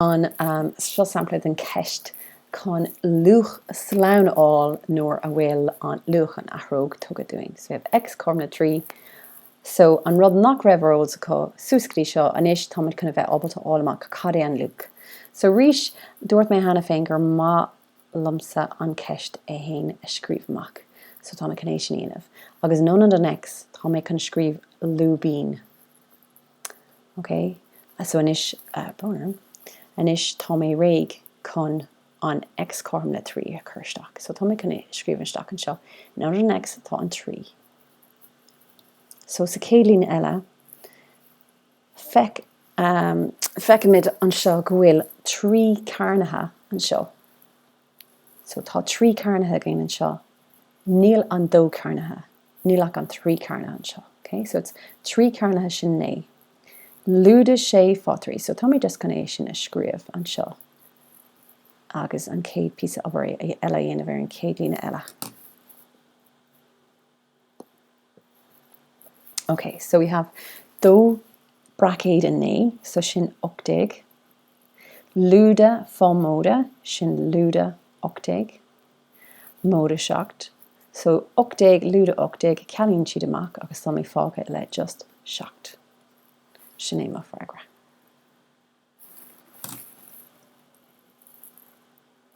an seo sampla den ceist con luch slawn all nor a will on luch an ahrog tugad doing. So we have X cormna 3. So an rod nach reverolds co suskri seo an ish tomid kind of obata all ma kakari an luke. So rish dort me hana finger ma lumsa an kecht a hain a scríb mak. So tana canation inov. Agus none of the next tome can scríb lubin. Okay, so an ish boner an ish tome reg con an X cormna 3 a curstock. So tome can scríb an stock and show. None of the next thought an 3. So sa célín eile feic mid an seo go bhfuil 3 carnatha an seo. So tá 3 carnatha gain an seo. Níl an 2 carnatha. Níl ach an 3 carnatha an seo. Okay, so it's 3 carnatha sin né. Lúda sé fátrí. So tá mé just gan é sin a scríomh an seo. Agus an céad píosa obair eile dhéanamh ar an célín eile. Okay, so we have do bracade and nay, so shin octag. Luda from moda, shin luda octag. Moda shocked. So octag, luda octag, calin chidamak, agus sami fága le just shocked. Shinema fragra.